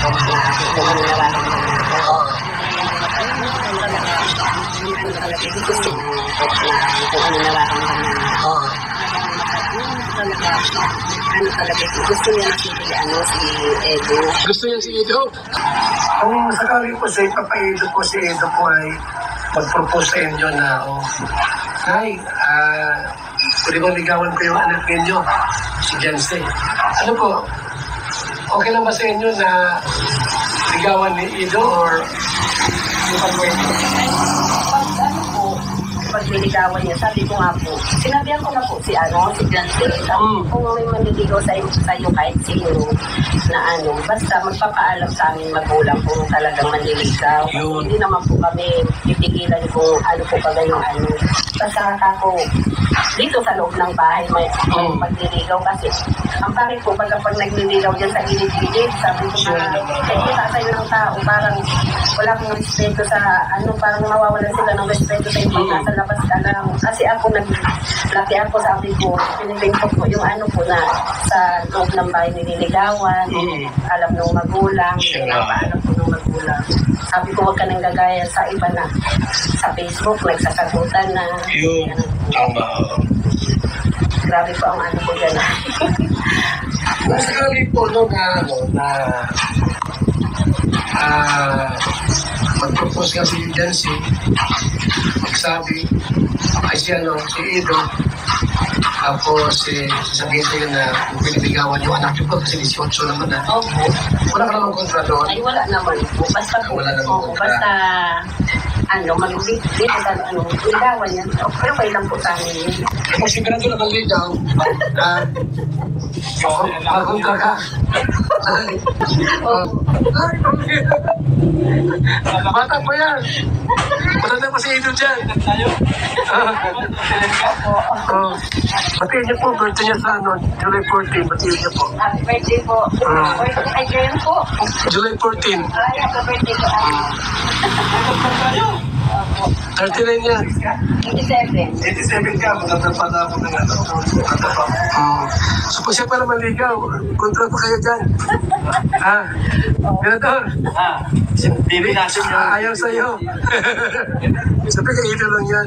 kung ano nararamdaman ko. Kung ano nararamdaman ko. Ano talaga, gusto niya na si Edo. Gusto niya si Edo? Kung sakali po si Papa Edo po, si Edo po ay mag-propose sa inyo na, Nay, pwede kong ligawan ko yung anak ninyo, si Jancy. Ano po, okay lang ba sa inyo na ligawan ni Edo or hindi pa pwede? Pag niligawan niya, sabi ko nga po, sinabihan ko na po si Jancy, kung may manliligaw sa'yo kahit sino na basta magpapaalam sa aming magulang kung talagang manliligaw. Hindi naman po kami pipigilan kung ano po ba yung basta ako dito sa loob ng bahay may magliligaw kasi ang pare po pag nagliligaw dyan sa gilid-gilid, sabi ko na sa'yo ng tao, parang wala kong respeto sa parang mawawalan sila ng respeto sa ibang nasa labas ka lang. Kasi ako laki ako, sabi ko, piniling ko yung po na sa loob ng bahay nililigawan, alam ng magulang, pinapaalam ko ng magulang. Sabi ko, huwag ka nang gagaya sa iba na sa Facebook, nagsasagutan na. Yun, tama. Grabe po ang ko dyan. Kung sakali po mag-propose nga si Jancy, magsabi ay si Edo, tapos sasabihin sa'yo na piniligawan yung anak ko kasi 18 naman na. Opo. Wala ka namang kontra doon? Ay, wala naman po. Basta po. Wala namang kontra. Basta, mag-dito sa ligawan yan. Pero okay lang po sa amin yun. Kung sigurado na kaligaw, magkontra ka. Bata pa yan. Matanda pa si Edo dyan. Batiin niyo po, birthday niya sa July 14. Batiin niyo po. Happy birthday po. Ay, ngayon po. July 14. Ay, happy birthday po. 39 yan. 87. 87 ka, magandang pa na ako ng So, kung siya pala maligaw, kontra pa kayo dyan. Ganador. Bibi natin yun. Ayaw sa'yo. Sabi ka, ito lang yan.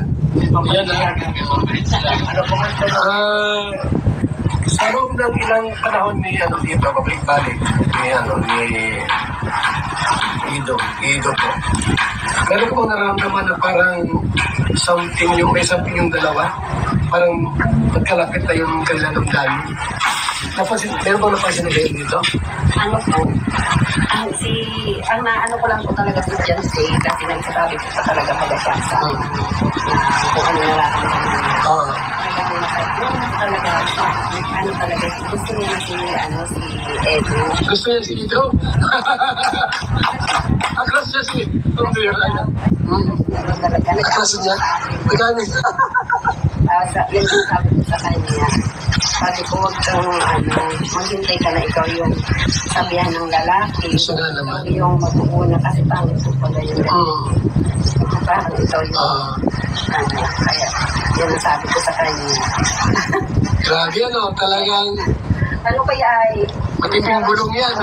Sa loob ng ilang panahon ni dito, pabalik-balik, ni Edo po. Meron ko bang nararamdaman na parang may something yung dalawa? Parang magkalapit na yung kanilang damdamin. Meron bang napansin na kayo dito? Ano po? Ang ko lang po talaga si Jancy kasi nagsasabi ko pa talaga siya sa kung ano nararamdaman ko. Talaga, gusto niya na si Edo. Gusto niya si Edo? Aklas niya si Edo. Aklas niya? Magkano? Yun yung sabi ko sa kanya. Sabi ko, huwag kang maghintay ka na ikaw yung sabihan ng lalaki. Gusto nga naman. Yung mag-uuna kasi pangit po pala yun. Parang ikaw yung kaya yun ang sabi ko sa kanya. Grabe talagang ano kaya ay matiping bulong yan.